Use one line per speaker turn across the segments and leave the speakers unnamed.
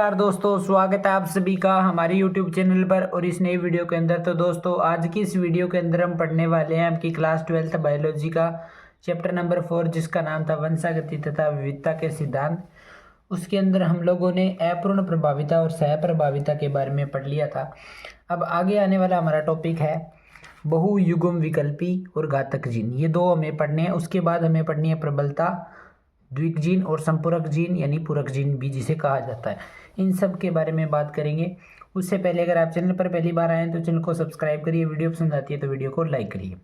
नमस्कार दोस्तों, स्वागत है आप सभी का हमारे YouTube चैनल पर और इस नई वीडियो के अंदर। तो दोस्तों आज की इस वीडियो के अंदर हम पढ़ने वाले हैं आपकी क्लास 12th बायोलॉजी का चैप्टर नंबर 4 जिसका नाम था वंशागति तथा विविधता के सिद्धांत। उसके अंदर हम लोगों ने अपूर्ण प्रभाविता और सहप्रभाविता के बारे में पढ़ लिया था। अब आगे आने वाला हमारा टॉपिक है बहुयुग्म विकल्पी और घातक जीन। ये दो हमें पढ़ने हैं। उसके बाद हमें पढ़नी है प्रबलता, द्विक जीन और संपूरक जीन यानी पूरक जीन भी जिसे कहा जाता है। इन सब के बारे में बात करेंगे। उससे पहले अगर आप चैनल पर पहली बार आए हैं तो चैनल को सब्सक्राइब करिए, वीडियो पसंद आती है तो वीडियो को लाइक करिए।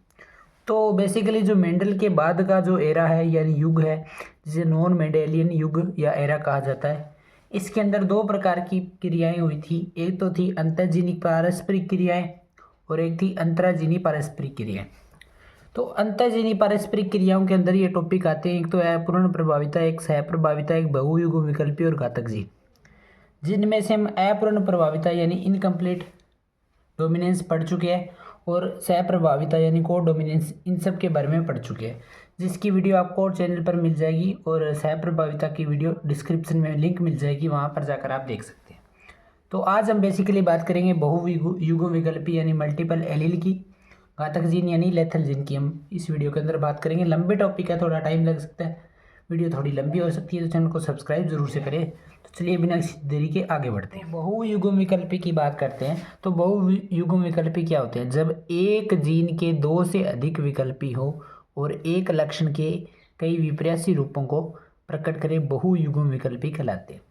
तो बेसिकली जो मेंडल के बाद का जो एरा है यानी युग है, जिसे नॉन मेंडेलियन युग या एरा कहा जाता है, इसके अंदर दो प्रकार की क्रियाएं हुई थी। एक तो थी अंतःजीनी पारस्परिक क्रियाएं और एक थी अंतराजीनी पारस्परिक क्रियाएं। तो अंतःजीनी पारस्परिक क्रियाओं के अंदर ये टॉपिक आते हैं। एक तो है अपूर्ण प्रभाविता, एक सहप्रभाविता, एक बहुयुग्म विकल्पी और घातक जीन। जिनमें से हम अपूर्ण प्रभाविता यानी इनकम्प्लीट डोमिनेंस पढ़ चुके हैं और सहप्रभाविता यानी को डोमिनेंस, इन सब के बारे में पढ़ चुके हैं, जिसकी वीडियो आपको चैनल पर मिल जाएगी और सहप्रभाविता की वीडियो डिस्क्रिप्शन में लिंक मिल जाएगी, वहाँ पर जाकर आप देख सकते हैं। तो आज हम बेसिकली बात करेंगे बहुयुग्म विकल्पी यानी मल्टीपल एलील की, घातक जीन यानी लेथल जीन की हम इस वीडियो के अंदर बात करेंगे। लंबे टॉपिक है, थोड़ा टाइम लग सकता है, वीडियो थोड़ी लंबी हो सकती है, तो चैनल को सब्सक्राइब जरूर से करें। तो चलिए बिना किसी देरी के आगे बढ़ते हैं। बहुयुग्म विकल्पी की बात करते हैं। तो बहुयुग्म विकल्पी क्या होते हैं? जब एक जीन के दो से अधिक विकल्पी हो और एक लक्षण के कई विपर्यासी रूपों को प्रकट करे, बहुयुग्म विकल्पी कहलाते हैं।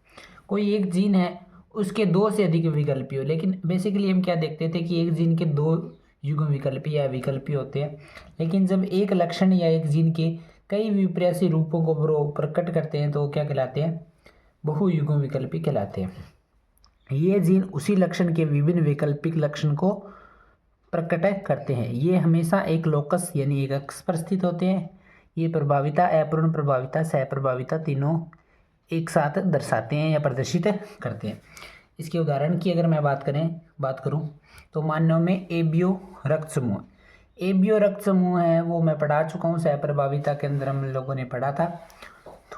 कोई एक जीन है, उसके दो से अधिक विकल्पी हो, लेकिन बेसिकली हम क्या देखते थे कि एक जीन के दो युग्म विकल्पी या विकल्पी होते हैं, लेकिन जब एक लक्षण या एक जीन के कई विपर्यासी रूपों को प्रकट करते हैं तो क्या कहलाते हैं? बहुयुग्म विकल्पी कहलाते हैं। ये जीन उसी लक्षण के विभिन्न वैकल्पिक लक्षण को प्रकट करते हैं। ये हमेशा एक लोकस यानी एक अक्ष पर स्थित होते हैं। ये प्रभाविता, अपूर्ण प्रभाविता, सहप्रभाविता तीनों एक साथ दर्शाते हैं या प्रदर्शित करते हैं। इसके उदाहरण की अगर मैं बात करूं तो मानव में एबियो रक्त समूह है, वो मैं पढ़ा चुका हूँ, सहप्रभाविता के अंदर हम लोगों ने पढ़ा था।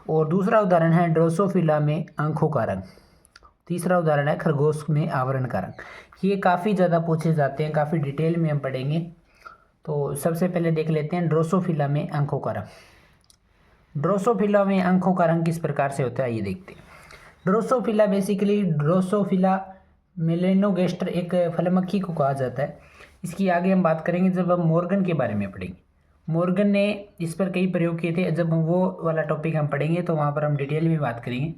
और दूसरा उदाहरण है ड्रोसोफिला में आंखों का रंग। तीसरा उदाहरण है खरगोश में आवरण का रंग। ये काफ़ी ज़्यादा पूछे जाते हैं, काफ़ी डिटेल में हम पढ़ेंगे। तो सबसे पहले देख लेते हैं ड्रोसोफिला में आंखों का रंग। ड्रोसोफिला में आंखों का रंग किस प्रकार से होता है ये देखते हैं। ड्रोसोफिला बेसिकली ड्रोसोफिला मेलेनोगेस्टर एक फलमक्खी को कहा जाता है। इसकी आगे हम बात करेंगे जब हम मॉर्गन के बारे में पढ़ेंगे। मॉर्गन ने इस पर कई प्रयोग किए थे। जब वो वाला टॉपिक हम पढ़ेंगे तो वहाँ पर हम डिटेल में बात करेंगे।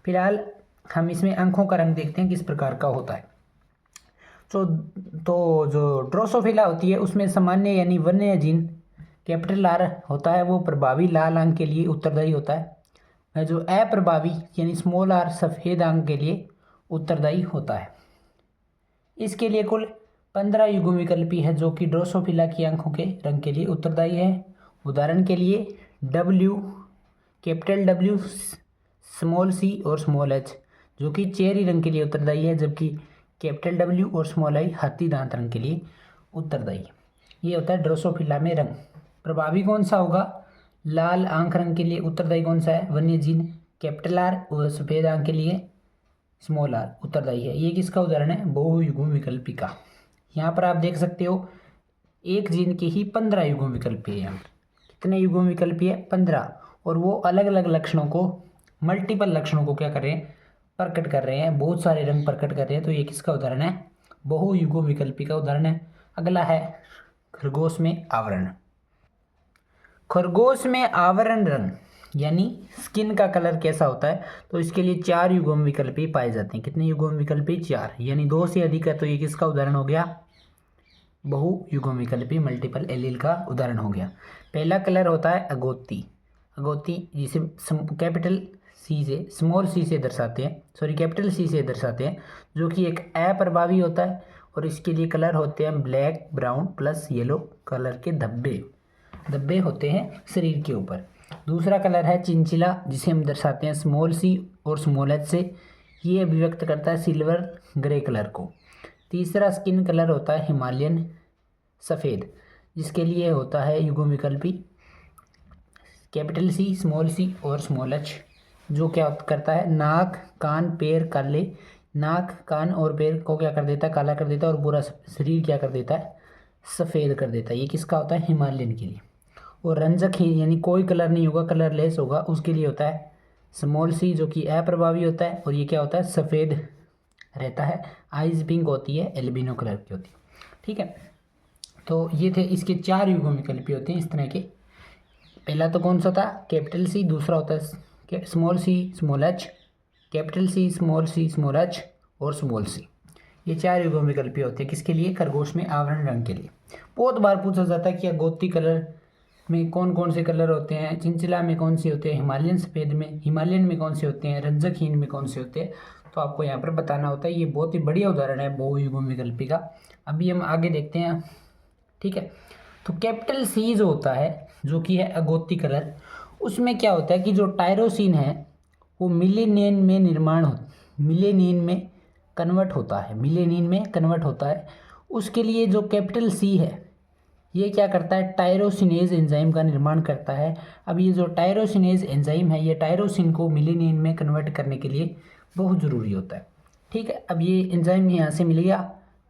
फिलहाल हम इसमें आंखों का रंग देखते हैं किस प्रकार का होता है। तो जो ड्रोसोफिला होती है उसमें सामान्य यानी वन्य जीन कैपिटल आर होता है, वो प्रभावी लाल अंग के लिए उत्तरदायी होता है। जो अप्रभावी यानी स्मॉल आर सफ़ेद अंग के लिए उत्तरदायी होता है। इसके लिए कुल 15 युग्म विकल्पी है जो कि ड्रोसोफिला की आंखों के रंग के लिए उत्तरदायी है। उदाहरण के लिए W, capital W, small c और स्मॉल h जो कि चेरी रंग के लिए उत्तरदायी है, जबकि कैपिटल W और स्मॉल i हाथी दांत रंग के लिए उत्तरदायी है। ये होता है ड्रोसोफिला में रंग। प्रभावी कौन सा होगा? लाल आंख रंग के लिए उत्तरदायी कौन सा है? वन्य जीन कैपिटल R और सफ़ेद आंख के लिए स्मॉल r उत्तरदायी है। ये किसका उदाहरण है? बहुयुग्म विकल्पी का। यहाँ पर आप देख सकते हो एक जीन के ही 15 युग्म विकल्पी है। कितने युग्म विकल्पी है? 15। और वो अलग अलग लक्षणों को, मल्टीपल लक्षणों को क्या कर रहे हैं? प्रकट कर रहे हैं, बहुत सारे रंग प्रकट कर रहे हैं। तो ये किसका उदाहरण है? बहुयुग्म विकल्पी का उदाहरण है। अगला है खरगोश में आवरण। खरगोश में आवरण रंग यानी स्किन का कलर कैसा होता है? तो इसके लिए 4 युग्म विकल्पी पाए जाते हैं। कितने युग्म विकल्पी? 4, यानी 2 से अधिक है तो ये किसका उदाहरण हो गया? बहुयुग्म विकल्पी मल्टीपल एलील का उदाहरण हो गया। पहला कलर होता है अगोती जिसे कैपिटल सी से स्मॉल सी से दर्शाते हैं, कैपिटल सी से दर्शाते हैं, जो कि एक अप्रभावी होता है। और इसके लिए कलर होते हैं black, brown plus yellow colour के धब्बे होते हैं शरीर के ऊपर। दूसरा कलर है चिंचिला जिसे हम दर्शाते हैं स्मॉल c और स्मॉल h से। ये अभिव्यक्त करता है सिल्वर ग्रे कलर को। तीसरा स्किन कलर होता है हिमालयन सफ़ेद, जिसके लिए होता है युग्म विकल्पी कैपिटल C, स्मॉल c और स्मॉल h। जो क्या करता है, नाक कान पैर काले, नाक कान और पैर को क्या कर देता है, काला कर देता है, और पूरा शरीर क्या कर देता है, सफ़ेद कर देता है। ये किसका होता है, हिमालयन के लिए। और रंजक ही यानी कोई कलर नहीं होगा, कलरलेस होगा, उसके लिए होता है स्मॉल सी, जो कि अप्रभावी होता है। और ये क्या होता है, सफ़ेद रहता है। आइज पिंक होती है, एल्बिनो कलर की होती है। ठीक है, तो ये थे इसके 4 युग्म विकल्पी होते हैं इस तरह के। पहला तो कौन सा था, कैपिटल सी। दूसरा होता है small C small H, capital C small H और स्मॉल सी। ये 4 युग्म विकल्पी होते हैं किसके लिए, खरगोश में आवरण रंग के लिए। बहुत बार पूछा जाता है कि गोती कलर में कौन कौन से कलर होते हैं, चिंचिला में कौन से होते हैं, हिमालयन सफ़ेद में, हिमालयन में कौन से होते हैं, रंजकहीन में कौन से होते हैं। तो आपको यहाँ पर बताना होता है। ये बहुत ही बढ़िया उदाहरण है बहुयुग्म विकल्पी का। अभी हम आगे देखते हैं। ठीक है, तो कैपिटल सी जो होता है, जो कि है अगोती कलर, उसमें क्या होता है कि जो टायरोसिन है वो मिलेनियन में मिलेनियन में कन्वर्ट होता है, मिलेनियन में कन्वर्ट होता है। उसके लिए जो कैपिटल सी है ये क्या करता है, टायरोसिनेज एंजाइम का निर्माण करता है। अब ये जो टायरोसिनेज एंजाइम है, ये टायरोसिन को मिलेनियन में कन्वर्ट करने के लिए बहुत ज़रूरी होता है। ठीक है, अब ये एंजाइम यहाँ से मिल गया,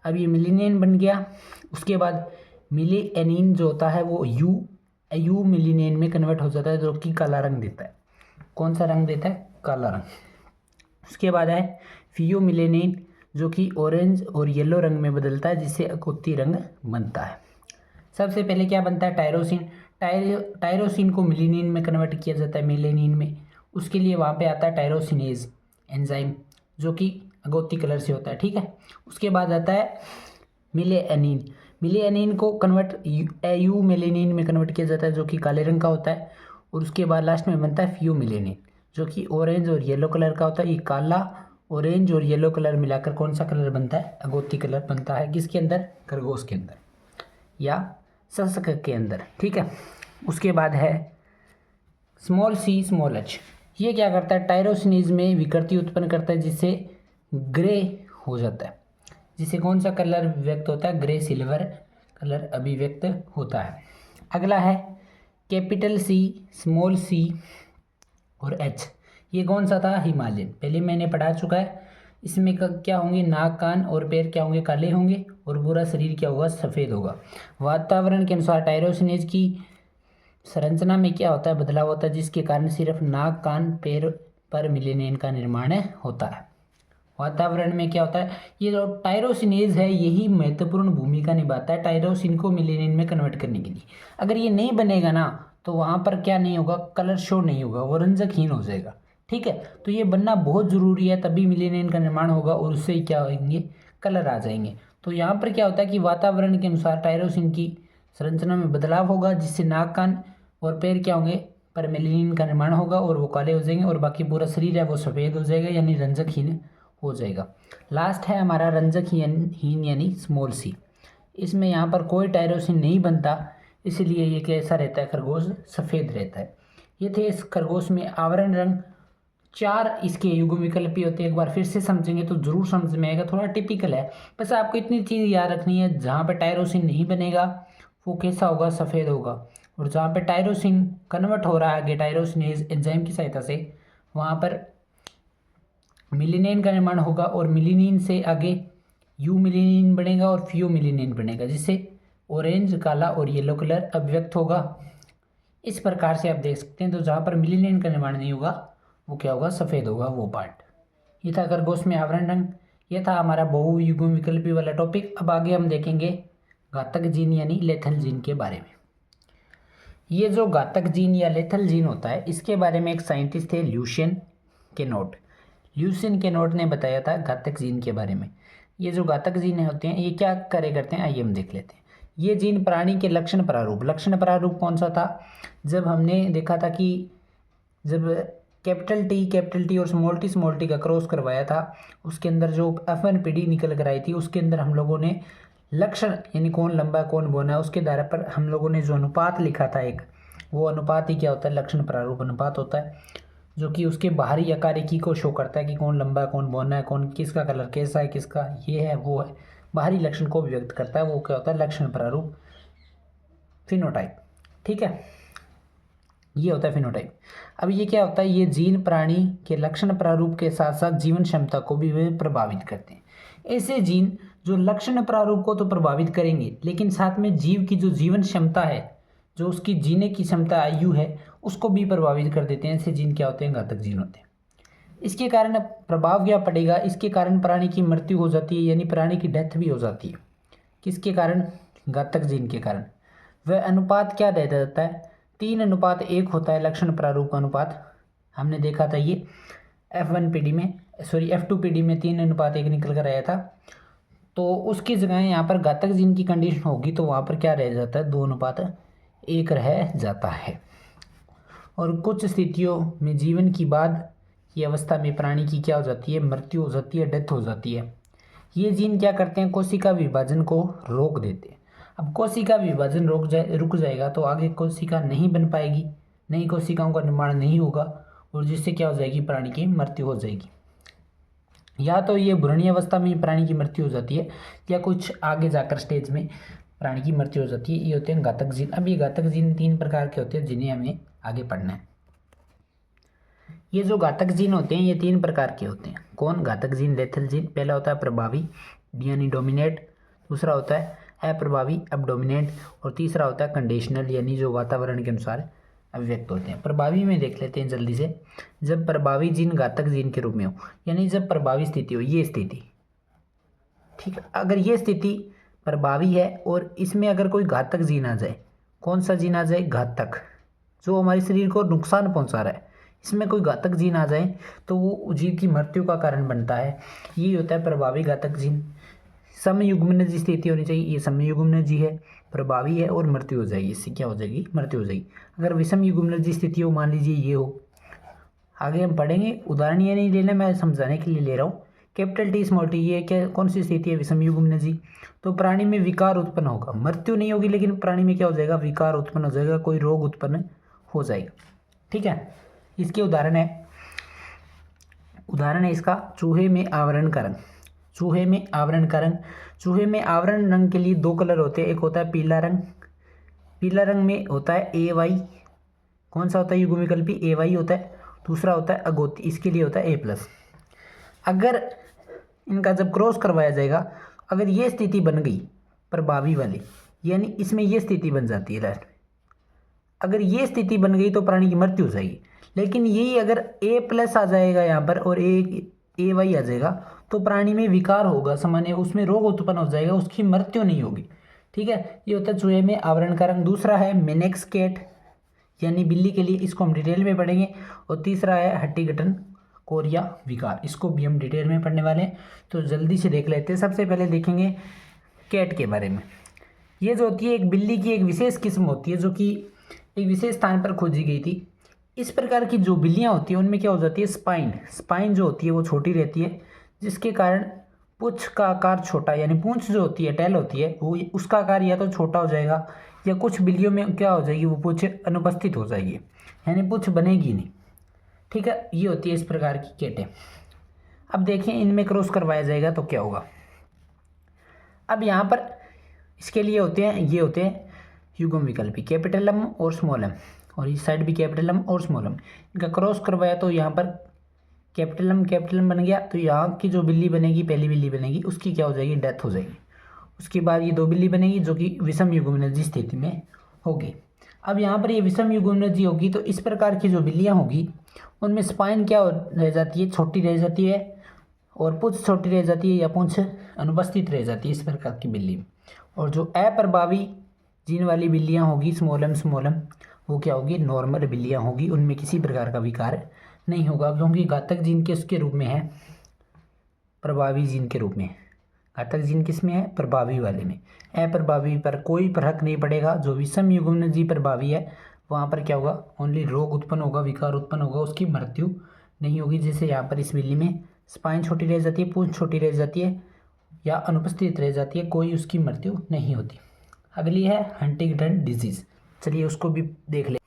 अब ये मिलेनियन बन गया। उसके बाद मिलेनिन जो होता है वो यू मिलेनियन में कन्वर्ट हो जाता है, जो कि काला रंग देता है। कौन सा रंग देता है, काला रंग। उसके बाद है फियोमिलेनिन, जो कि ऑरेंज और येलो रंग में बदलता है, जिससे अकोती रंग बनता है। सबसे पहले क्या बनता है, टायरोसिन। टायरोसिन को मिलेनिन में कन्वर्ट किया जाता है, मिलेनिन में। उसके लिए वहाँ पे आता है टायरोसिनेज एंजाइम, जो कि अगोती कलर से होता है। ठीक है, उसके बाद आता है मिलेनिन। मिलेनिन को यू मिलेनिन में कन्वर्ट किया जाता है, जो कि काले रंग का होता है। और उसके बाद लास्ट में बनता है फियोमिलेनिन, जो कि ऑरेंज और येलो कलर का होता है। ये काला, ऑरेंज और येलो कलर मिलाकर कौन सा कलर बनता है, अगोती कलर बनता है। किसके अंदर, खरगोश के अंदर या सशक के अंदर। ठीक है, उसके बाद है स्मॉल सी स्मॉल एच। ये क्या करता है, टायरोसिनेज में विकृति उत्पन्न करता है, जिससे ग्रे हो जाता है, जिससे कौन सा कलर व्यक्त होता है, ग्रे सिल्वर कलर अभिव्यक्त होता है। अगला है कैपिटल सी स्मॉल सी और एच। ये कौन सा था, हिमालयन, पहले मैंने पढ़ा चुका है। इसमें क्या होंगे, नाक कान और पैर क्या होंगे, काले होंगे, और पूरा शरीर क्या होगा, सफ़ेद होगा। वातावरण के अनुसार टायरोसिनेज की संरचना में क्या होता है, बदलाव होता है, जिसके कारण सिर्फ नाक कान पैर पर मिलेनियन का निर्माण होता है। वातावरण में क्या होता है, ये जो टायरोसिनेज है यही महत्वपूर्ण भूमिका निभाता है टायरोसिन को मिलेनियन में कन्वर्ट करने के लिए। अगर ये नहीं बनेगा ना, तो वहाँ पर क्या नहीं होगा, कलर शो नहीं होगा, वो रंजकहीन हो जाएगा। ठीक है, तो ये बनना बहुत ज़रूरी है, तभी मिलेनियन का निर्माण होगा, और उससे ही क्या होंगे, कलर आ जाएंगे। तो यहाँ पर क्या होता है कि वातावरण के अनुसार टायरोसिन की संरचना में बदलाव होगा, जिससे नाक कान और पैर क्या होंगे, पर मिलेनियन का निर्माण होगा, और वो काले हो जाएंगे, और बाकी पूरा शरीर है वो सफ़ेद हो जाएगा, यानी रंजकहीन हो जाएगा। लास्ट है हमारा रंजकहीन यानी स्मॉल सी। इसमें यहाँ पर कोई टायरोसिन नहीं बनता, इसलिए ये कैसा रहता है, खरगोश सफ़ेद रहता है। ये थे इस खरगोश में आवरण रंग। 4 इसके युग्म विकल्पी होते हैं। एक बार फिर से समझेंगे तो ज़रूर समझ में आएगा, थोड़ा टिपिकल है। बस आपको इतनी चीज़ याद रखनी है, जहाँ पे टायरोसिन नहीं बनेगा वो कैसा होगा, सफ़ेद होगा। और जहाँ पे टायरोसिन कन्वर्ट हो रहा है आगे टायरोसिनेज एंजाइम की सहायता से, वहाँ पर मिलेनियन का निर्माण होगा, और मिलेनियन से आगे यू मिलेनियन बनेगा और फियो मिलेनियन बनेगा, जिससे ऑरेंज काला और येलो कलर अभिव्यक्त होगा। इस प्रकार से आप देख सकते हैं। तो जहाँ पर मिलेनियन का निर्माण नहीं होगा वो क्या होगा, सफ़ेद होगा वो पार्ट। ये था खरगोश में आवरण रंग। ये था हमारा बहुयुग्म विकल्पी वाला टॉपिक। अब आगे हम देखेंगे घातक जीन यानी लेथल जीन के बारे में। ये जो घातक जीन या लेथल जीन होता है, इसके बारे में एक साइंटिस्ट थे ल्यूशियन केनोट। ल्यूसिन केनोट ने बताया था घातक जीन के बारे में। ये जो घातक जीन होते हैं ये क्या करे करते हैं, आइए हम देख लेते हैं। ये जीन प्राणी के लक्षण प्रारूप कौन सा था, जब हमने देखा था कि जब कैपिटल टी और स्मॉल टी का क्रॉस करवाया था, उसके अंदर जो FNPD निकल कर आई थी, उसके अंदर हम लोगों ने लक्षण यानी कौन लंबा कौन बौना है, उसके आधार पर हम लोगों ने जो अनुपात लिखा था एक, वो अनुपात ही क्या होता है, लक्षण प्रारूप अनुपात होता है, जो कि उसके बाहरी आकारिकी को शो करता है कि कौन लंबा है कौन बौना है, कौन किसका कलर कैसा है, किसका ये है वो है, बाहरी लक्षण को व्यक्त करता है। वो क्या होता है, लक्षण प्रारूप फिनोटाइप। ठीक है, ये होता है फिनोटाइप। अब ये क्या होता है, ये जीन प्राणी के लक्षण प्रारूप के साथ साथ जीवन क्षमता को भी वे प्रभावित करते हैं। ऐसे जीन जो लक्षण प्रारूप को तो प्रभावित करेंगे लेकिन साथ में जीव की जो जीवन क्षमता है, जो उसकी जीने की क्षमता आयु है, उसको भी प्रभावित कर देते हैं। ऐसे जीन क्या होते हैं, घातक जीन होते हैं। इसके कारण प्रभाव क्या पड़ेगा, इसके कारण प्राणी की मृत्यु हो जाती है, यानी प्राणी की डेथ भी हो जाती है। किसके कारण, घातक जीन के कारण। वह अनुपात क्या दे देता है, 3:1 होता है लक्षण प्रारूप अनुपात। हमने देखा था ये F1PD में, सॉरी F2PD में 3:1 निकल कर आया था। तो उसकी जगह यहाँ पर घातक जीन की कंडीशन होगी तो वहाँ पर क्या रह जाता है, 2:1 रह जाता है। और कुछ स्थितियों में जीवन की बाद की अवस्था में प्राणी की क्या हो जाती है, मृत्यु हो जाती है, डेथ हो जाती है। ये जीन क्या करते हैं, कोशिका विभाजन को रोक देते हैं। अब कोशिका विभाजन रुक जाएगा तो आगे कोशिका नहीं बन पाएगी, नई कोशिकाओं का निर्माण नहीं होगा और जिससे क्या हो जाएगी, प्राणी की मृत्यु हो जाएगी। या तो ये भ्रूणीय अवस्था में प्राणी की मृत्यु हो जाती है या कुछ आगे जाकर स्टेज में प्राणी की मृत्यु हो जाती है। ये होते हैं घातक जीन। अब ये घातक जीन 3 प्रकार के होते हैं जिन्हें हमें आगे पढ़ना है। ये जो घातक जीन होते हैं ये 3 प्रकार के होते हैं। कौन, घातक जीन, लेथल जीन। पहला होता है प्रभावी यानी डोमिनेट, दूसरा होता है अप्रभावी अब डोमिनेट, और तीसरा होता है कंडीशनल यानी जो वातावरण के अनुसार अभिव्यक्त होते हैं। प्रभावी में देख लेते हैं जल्दी से। जब प्रभावी जीन घातक जीन के रूप में हो, यानी जब प्रभावी स्थिति हो, ये स्थिति, ठीक है, अगर ये स्थिति प्रभावी है और इसमें अगर कोई घातक जीन आ जाए, कौन सा जीन आ जाए, घातक, जो हमारे शरीर को नुकसान पहुंचा रहा है, इसमें कोई घातक जीन आ जाए तो वो जीव की मृत्यु का कारण बनता है। ये होता है प्रभावी घातक जीन। समयुग्मनज स्थिति होनी चाहिए, ये समयुग्मनज है, प्रभावी है और मृत्यु हो जाएगी, इससे क्या हो जाएगी, मृत्यु हो जाएगी। अगर विषम युग्मनज स्थिति हो, मान लीजिए ये हो, आगे हम पढ़ेंगे, उदाहरण ये नहीं लेना, मैं समझाने के लिए ले रहा हूँ। कैपिटल टी स्मॉल टी, ये क्या, कौन सी स्थिति है, विषम युग्मनजी। तो प्राणी में विकार उत्पन्न होगा, मृत्यु नहीं होगी लेकिन प्राणी में क्या हो जाएगा, विकार उत्पन्न हो जाएगा, कोई रोग उत्पन्न हो जाएगा। ठीक है, इसके उदाहरण है इसका चूहे में आवरण का रंग। चूहे में आवरण का रंग, चूहे में आवरण रंग के लिए 2 कलर होते हैं, एक होता है पीला रंग, पीला रंग में होता है AY, कौन सा होता है युग्म विकल्पी, AY होता है, दूसरा होता है अगोती, इसके लिए होता है A+। अगर इनका जब क्रॉस करवाया जाएगा, अगर ये स्थिति बन गई प्रभावी वाली, यानी इसमें ये स्थिति बन जाती है लास्ट, अगर ये स्थिति बन गई तो प्राणी की मृत्यु हो जाएगी। लेकिन यही अगर A+ आ जाएगा यहाँ पर और AY आ जाएगा तो प्राणी में विकार होगा सामान्य, उसमें रोग उत्पन्न हो जाएगा, उसकी मृत्यु नहीं होगी। ठीक है, ये होता है चूहे में आवरण का रंग। दूसरा है मेनेक्स कैट यानी बिल्ली के लिए, इसको हम डिटेल में पढ़ेंगे। और तीसरा है हट्टीगठन कोरिया विकार, इसको भी हम डिटेल में पढ़ने वाले हैं, तो जल्दी से देख लेते हैं। सबसे पहले देखेंगे कैट के बारे में। ये जो होती है एक बिल्ली की एक विशेष किस्म होती है जो कि एक विशेष स्थान पर खोजी गई थी। इस प्रकार की जो बिल्लियाँ होती हैं उनमें क्या हो जाती है, स्पाइन जो होती है वो छोटी रहती है, जिसके कारण पूंछ का आकार छोटा, यानी पूंछ जो होती है, टेल होती है, वो उसका आकार या तो छोटा हो जाएगा या कुछ बिल्लियों में क्या हो जाएगी, वो पूंछ अनुपस्थित हो जाएगी, यानी पूंछ बनेगी नहीं। ठीक है, ये होती है इस प्रकार की कैटें। अब देखें इनमें क्रॉस करवाया जाएगा तो क्या होगा। अब यहाँ पर इसके लिए होते हैं युग्म विकल्पी, कैपिटल एम और स्मॉल एम, और इस साइड भी कैपिटल एम और स्मॉल एम, इनका क्रॉस करवाया तो यहाँ पर कैपिटल एम बन गया, तो यहाँ की जो बिल्ली बनेगी, पहली बिल्ली बनेगी, उसकी क्या हो जाएगी, डेथ हो जाएगी। उसके बाद ये 2 बिल्ली बनेगी जो कि विषम युग्मनजी स्थिति में होगी। अब यहाँ पर ये विषम युग्मनजी होगी तो इस प्रकार की जो बिल्लियाँ होगी उनमें स्पाइन क्या रह जाती है, छोटी रह जाती है, और पूंछ छोटी रह जाती है या पूंछ अनुपस्थित रह जाती है इस प्रकार की बिल्ली। और जो अप्रभावी जीन वाली बिल्लियाँ होगी, स्मॉल एम, वो क्या होगी, नॉर्मल बिल्लियाँ होगी, उनमें किसी प्रकार का विकार नहीं होगा, क्योंकि घातक जीन किसके रूप में है, प्रभावी जीन के रूप में। घातक जीन किस में है, प्रभावी वाले में। अप्रभावी पर कोई फर्क नहीं पड़ेगा। जो विषम युग्मनजी प्रभावी है वहाँ पर क्या होगा, ओनली रोग उत्पन्न होगा, विकार उत्पन्न होगा, उसकी मृत्यु नहीं होगी। जैसे यहाँ पर इस बिल्ली में स्पाइन छोटी रह जाती है, पूंछ छोटी रह जाती है या अनुपस्थित रह जाती है, कोई उसकी मृत्यु नहीं होती। अगली है हंटिंगटन डिजीज़, चलिए उसको भी देख ले।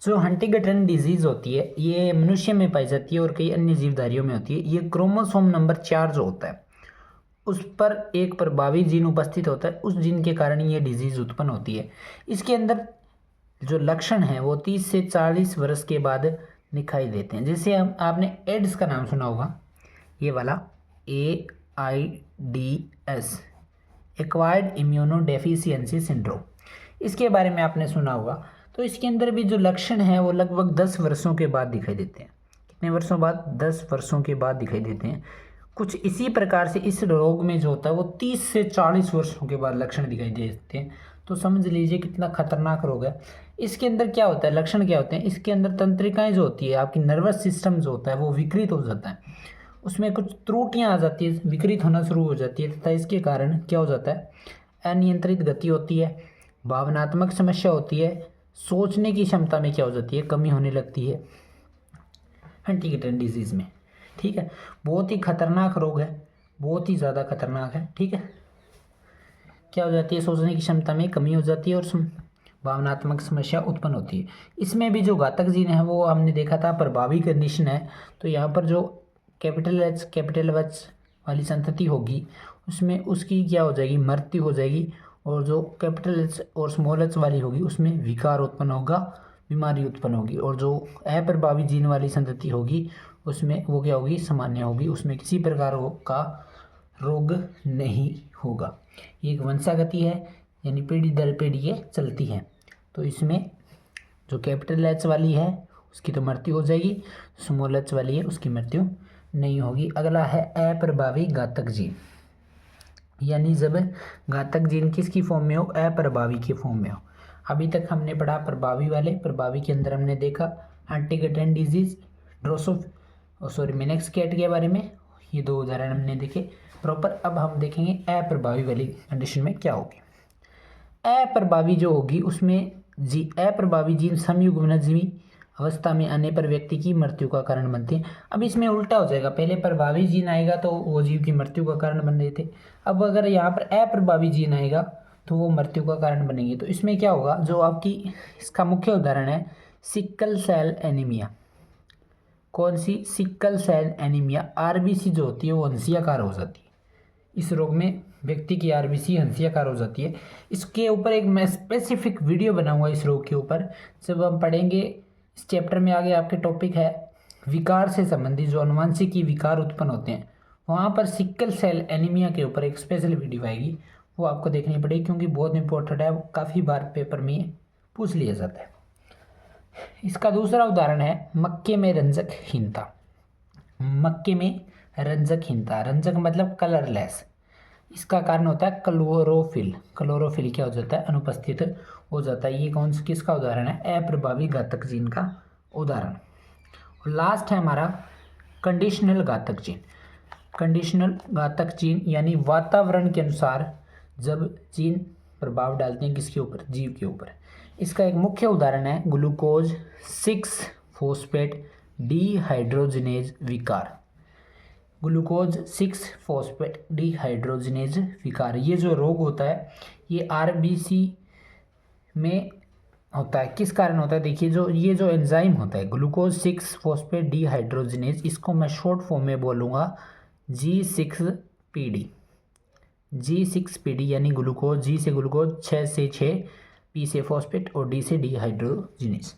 जो हंटिंगटन डिजीज़ होती है ये मनुष्य में पाई जाती है और कई अन्य जीवधारियों में होती है। ये क्रोमोसोम नंबर 4 जो होता है उस पर एक प्रभावी जीन उपस्थित होता है, उस जीन के कारण ये डिजीज़ उत्पन्न होती है। इसके अंदर जो लक्षण हैं वो 30 से 40 वर्ष के बाद दिखाई देते हैं। जैसे हम आपने एड्स का नाम सुना होगा, ये वाला AIDS, acquired immuno deficiency syndrome, इसके बारे में आपने सुना होगा। तो इसके अंदर भी जो लक्षण हैं वो लगभग 10 वर्षों के बाद दिखाई देते हैं। कितने वर्षों बाद? 10 वर्षों के बाद दिखाई देते हैं। कुछ इसी प्रकार से इस रोग में जो होता है वो 30 से 40 वर्षों के बाद लक्षण दिखाई देते हैं। तो समझ लीजिए कितना खतरनाक रोग है। इसके अंदर क्या होता है, लक्षण क्या होते हैं? इसके अंदर तंत्रिकाएं जो होती है, आपकी नर्वस सिस्टम जो होता है वो विकृत हो जाता है, उसमें कुछ त्रुटियां आ जाती है, विकृत होना शुरू हो जाती है, तथा इसके कारण क्या हो जाता है? अनियंत्रित गति होती है, भावनात्मक समस्या होती है, सोचने की क्षमता में क्या हो जाती है? कमी होने लगती है हंटिंगटन डिजीज़ में। ठीक है, बहुत ही खतरनाक रोग है, बहुत ही ज़्यादा खतरनाक है। ठीक है, क्या हो जाती है? सोचने की क्षमता में कमी हो जाती है और भावनात्मक समस्या उत्पन्न होती है। इसमें भी जो घातक जीन है वो हमने देखा था प्रभावी कंडीशन है। तो यहाँ पर जो कैपिटल एच वाली संतति होगी उसमें उसकी क्या हो जाएगी? मृत्यु हो जाएगी। और जो कैपिटल एच और स्मॉल एच वाली होगी उसमें विकार उत्पन्न होगा, बीमारी उत्पन्न होगी। और जो अप्रभावी जीन वाली संतति होगी उसमें वो क्या होगी? सामान्य होगी, उसमें किसी प्रकार का रोग नहीं होगा। ये एक वंशागति है, यानी पीढ़ी दर पीढ़ी ये चलती है। तो इसमें जो कैपिटल एच वाली है उसकी तो मृत्यु हो जाएगी, स्मॉल एच वाली है उसकी मृत्यु नहीं होगी। अगला है अप्रभावी घातक जीन, यानी जब घातक जीन किसकी फॉर्म में हो? अप्रभावी के फॉर्म में हो। अभी तक हमने पढ़ा प्रभावी वाले, प्रभावी के अंदर हमने देखा हंटिंगटन डिजीज, मिनेक्स कैट के बारे में, ये दो उदाहरण हमने देखे प्रॉपर। अब हम देखेंगे अप्रभावी वाली कंडीशन में क्या होगी। अप्रभावी जो होगी उसमें अप्रभावी जीन समयुग्मनजीवी अवस्था में आने पर व्यक्ति की मृत्यु का कारण बनते हैं। अब इसमें उल्टा हो जाएगा, पहले प्रभावी जीन आएगा तो वो जीव की मृत्यु का कारण बन रहे थे, अब अगर यहाँ पर अप्रभावी जीन आएगा तो वो मृत्यु का कारण बनेंगे। तो इसमें क्या होगा? जो आपकी इसका मुख्य उदाहरण है सिक्कल सेल एनीमिया। कौन सी? Sickle cell anaemia. आरबीसी जो होती है वो हंसियाकार हो जाती है। इस रोग में व्यक्ति की आरबीसी हंसियाकार हो जाती है। इसके ऊपर एक मैं स्पेसिफिक वीडियो बनाऊंगा इस रोग के ऊपर, जब हम पढ़ेंगे इस चैप्टर में। आगे आपके टॉपिक है विकार से संबंधित, जो अनुवांशिकी विकार उत्पन्न होते हैं, वहाँ पर सिक्कल सेल एनीमिया के ऊपर एक स्पेशल वीडियो आएगी, वो आपको देखनी पड़ेगी क्योंकि बहुत इंपॉर्टेंट है, वो काफ़ी बार पेपर में पूछ लिया जाता है। इसका दूसरा उदाहरण है मक्के में रंजकहीनता। मक्के में रंजकहीनता, रंजक मतलब कलरलेस, इसका कारण होता है क्लोरोफिल। क्लोरोफिल क्या हो जाता है? अनुपस्थित हो जाता है। ये कौन सा किसका उदाहरण है? अप्रभावी घातक जीन का उदाहरण। और लास्ट है हमारा कंडीशनल घातक जीन। कंडीशनल घातक जीन यानी वातावरण के अनुसार जब जीन प्रभाव डालते हैं किसके ऊपर? जीव के ऊपर। इसका एक मुख्य उदाहरण है ग्लूकोज 6 फॉस्फेट डिहाइड्रोजिनेज विकार। ग्लूकोज 6 फॉस्फेट डिहाइड्रोजिनेज विकार, ये जो रोग होता है ये आरबीसी में होता है। किस कारण होता है? देखिए, ये जो एंजाइम होता है ग्लूकोज 6 फॉस्फेट डिहाइड्रोजिनेज, इसको मैं शॉर्ट फॉर्म में बोलूँगा G6PD। G6PD यानी ग्लूकोज, G से ग्लूकोज, 6 से 6, P से फॉस्फेट और D से डिहाइड्रोजिनेज।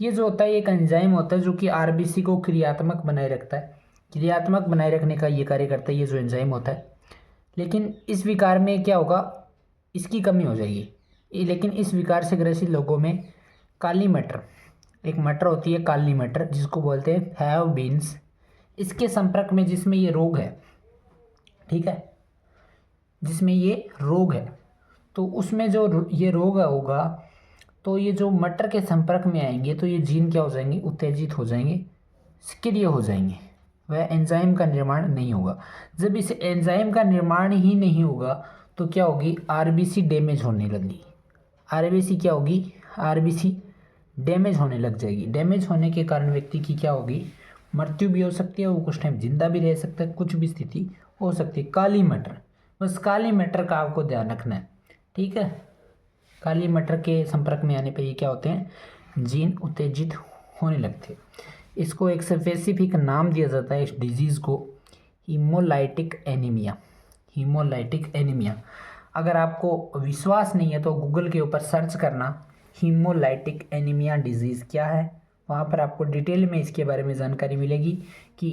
ये जो होता है एक एंजाइम होता है जो कि आरबीसी को क्रियात्मक बनाए रखता है। क्रियात्मक बनाए रखने का ये कार्य करता है ये जो एंजाइम होता है। लेकिन इस विकार में क्या होगा? इसकी कमी हो जाएगी। लेकिन इस विकार से ग्रसित लोगों में काली मटर, एक मटर होती है काली मटर जिसको बोलते हैं हैव बीन्स, इसके संपर्क में जिसमें ये रोग है, ठीक है, जिसमें ये रोग है, तो उसमें जो ये रोग होगा तो ये जो मटर के संपर्क में आएंगे तो ये जीन क्या हो जाएंगे? उत्तेजित हो जाएंगे, सक्रिय हो जाएंगे, वह एंजाइम का निर्माण नहीं होगा। जब इस एंजाइम का निर्माण ही नहीं होगा तो क्या होगी? आरबीसी डैमेज होने लगी। आरबीसी क्या होगी? आरबीसी डैमेज होने लग जाएगी। डैमेज होने के कारण व्यक्ति की क्या होगी? मृत्यु भी हो सकती है, वो कुछ टाइम जिंदा भी रह सकता है, कुछ भी स्थिति हो सकती है। काली मटर, बस काली मटर का आपको ध्यान रखना है, ठीक है। काली मटर के संपर्क में आने पर ये क्या होते हैं? जीन उत्तेजित होने लगते हैं। इसको एक स्पेसिफिक नाम दिया जाता है इस डिजीज़ को, हीमोलाइटिक एनीमिया। Haemolytic anaemia. अगर आपको विश्वास नहीं है तो गूगल के ऊपर सर्च करना हीमोलाइटिक एनीमिया डिजीज़ क्या है, वहाँ पर आपको डिटेल में इसके बारे में जानकारी मिलेगी कि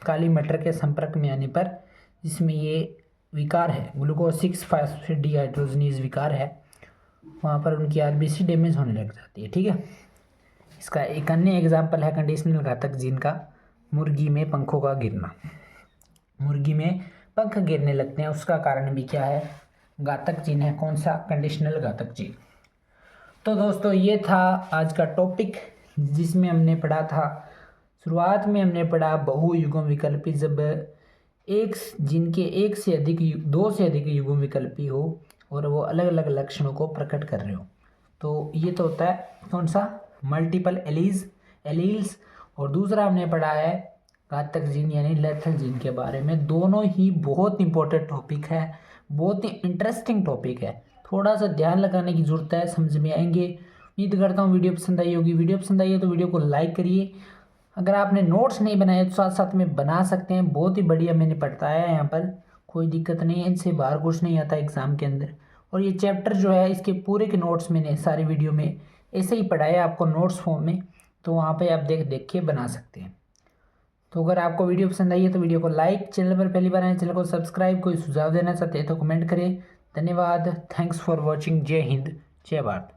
काली मटर के संपर्क में आने पर जिसमें ये विकार है, ग्लूकोज 6 फास्फेट डिहाइड्रोजनीज विकार है, वहाँ पर उनकी आरबीसी डैमेज होने लग जाती है। ठीक है, इसका एक अन्य एग्जाम्पल है कंडीशनल घातक जीन का, मुर्गी में पंखों का गिरना। मुर्गी में पंख गिरने लगते हैं, उसका कारण भी क्या है, घातक जीन है। कौन सा, कंडीशनल घातक जीन। तो दोस्तों ये था आज का टॉपिक जिसमें हमने पढ़ा था, शुरुआत में हमने पढ़ा बहुयुग्म विकल्पी, जब एक जीन के दो से अधिक युग्म विकल्पी हो और वो अलग अलग लक्षणों को प्रकट कर रहे हो, तो ये तो होता है कौन सा, मल्टीपल एलील्स। और दूसरा हमने पढ़ा है घातक जीन यानी लेथल जीन के बारे में। दोनों ही बहुत इंपॉर्टेंट टॉपिक है, बहुत ही इंटरेस्टिंग टॉपिक है, थोड़ा सा ध्यान लगाने की ज़रूरत है, समझ में आएंगे। उम्मीद करता हूँ वीडियो पसंद आई होगी। वीडियो पसंद आई है तो वीडियो को लाइक करिए। अगर आपने नोट्स नहीं बनाए तो साथ साथ में बना सकते हैं, बहुत ही बढ़िया मैंने पढ़ाया है यहाँ पर, कोई दिक्कत नहीं है, इनसे बाहर कुछ नहीं आता एग्ज़ाम के अंदर। और ये चैप्टर जो है इसके पूरे के नोट्स मैंने सारी वीडियो में ऐसे ही पढ़ाया आपको नोट्स फॉर्म में, तो वहाँ पे आप देख के बना सकते हैं। तो अगर आपको वीडियो पसंद आई है तो वीडियो को लाइक, चैनल पर पहली बार आए चैनल को सब्सक्राइब, कोई सुझाव देना चाहते हैं तो कमेंट करें। धन्यवाद, थैंक्स फॉर वॉचिंग। जय हिंद, जय भारत।